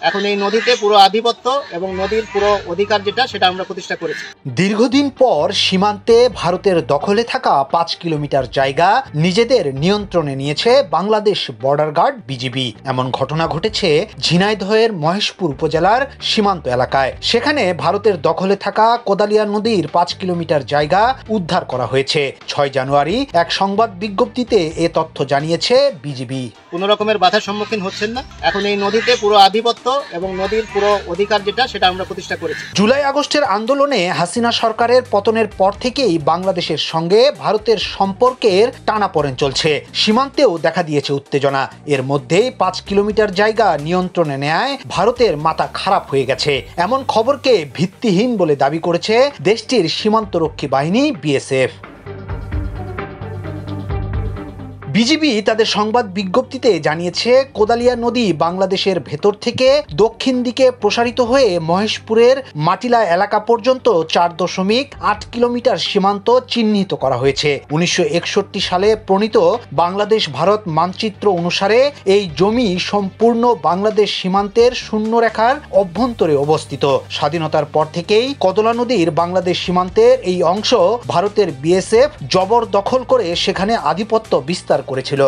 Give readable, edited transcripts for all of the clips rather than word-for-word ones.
এখন এই নদীতে পুরো আধিপত্য এবং নদীর পুরো অধিকার যেটা সেটা আমরা প্রতিষ্ঠা করেছি। দীর্ঘদিন পর সীমান্তে ভারতের দখলে থাকা 5 কিলোমিটার জায়গা নিজেদের নিয়ন্ত্রণে নিয়েছে বাংলাদেশ বর্ডার গার্ড বিজিবি। এমন ঘটনা ঘটেছে ঝিনাইদহের মহেশপুর উপজেলার সীমান্ত এলাকায়। সেখানে ভারতের দখলে থাকা কোদালিয়া নদীর 5 কিলোমিটার জায়গা উদ্ধার করা হয়েছে। 6 জানুয়ারি এক সংবাদ বিজ্ঞপ্তিতে এ তথ্য জানিয়েছে বিজিবি। কোনো রকমের বাধার সম্মুখীন হচ্ছেন না। এখন এই নদীতে পুরো আধিপত্য এবং নদীর পুরো অধিকার যেটা সেটা আমরা প্রতিষ্ঠা করেছি। জুলাই আগস্টের আন্দোলনে হাসিনা সরকারের পতনের পর থেকেই বাংলাদেশের সঙ্গে ভারতের সম্পর্কের টানাপোড়েন চলছে। সীমান্তেও দেখা দিয়েছে উত্তেজনা। এর মধ্যেই 5 কিলোমিটার জায়গা নিয়ন্ত্রণে নেয় ভারতের মাথা খারাপ হয়ে গেছে এমন খবরকে ভিত্তিহীন বলে দাবি করেছে দেশটির সীমান্তরক্ষী বাহিনী বিএসএফ। বিজিবি তাদের সংবাদ বিজ্ঞপ্তিতে জানিয়েছে, কোদালিয়া নদী বাংলাদেশের ভেতর থেকে দক্ষিণ দিকে প্রসারিত হয়ে মহেশপুরের মাটিলা এলাকা পর্যন্ত 4.8 কিলোমিটার সীমান্ত চিহ্নিত করা হয়েছে। 1961 সালে প্রণীত বাংলাদেশ ভারত মানচিত্র অনুসারে এই জমি সম্পূর্ণ বাংলাদেশ সীমান্তের শূন্যরেখার অভ্যন্তরে অবস্থিত। স্বাধীনতার পর থেকেই কদলা নদীর বাংলাদেশ সীমান্তের এই অংশ ভারতের বিএসএফ জবরদখল করে সেখানে আধিপত্য বিস্তার করেছিল।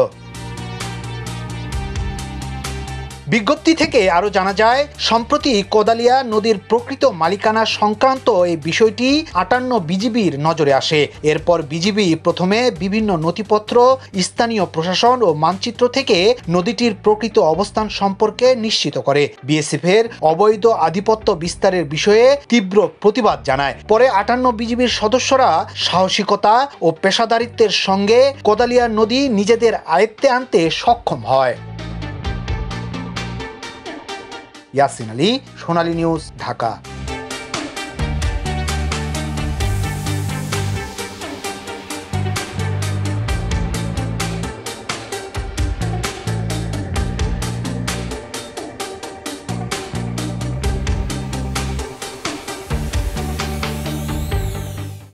বিজ্ঞপ্তি থেকে আরো জানা যায়, সম্প্রতি কোদালিয়া নদীর প্রকৃত মালিকানা সংক্রান্ত এই বিষয়টি 58 বিজিবির নজরে আসে। এরপর বিজিবি প্রথমে বিভিন্ন নথিপত্র, স্থানীয় প্রশাসন ও মানচিত্র থেকে নদীটির প্রকৃত অবস্থান সম্পর্কে নিশ্চিত করে। বিএসএফ এর অবৈধ আধিপত্য বিস্তারের বিষয়ে তীব্র প্রতিবাদ জানায়। পরে 58 বিজিবির সদস্যরা সাহসিকতা ও পেশাদারিত্বের সঙ্গে কোদালিয়া নদী নিজেদের আয়ত্তে আনতে সক্ষম হয়। ইয়াসিন আলী, সোনালী নিউজ, ঢাকা।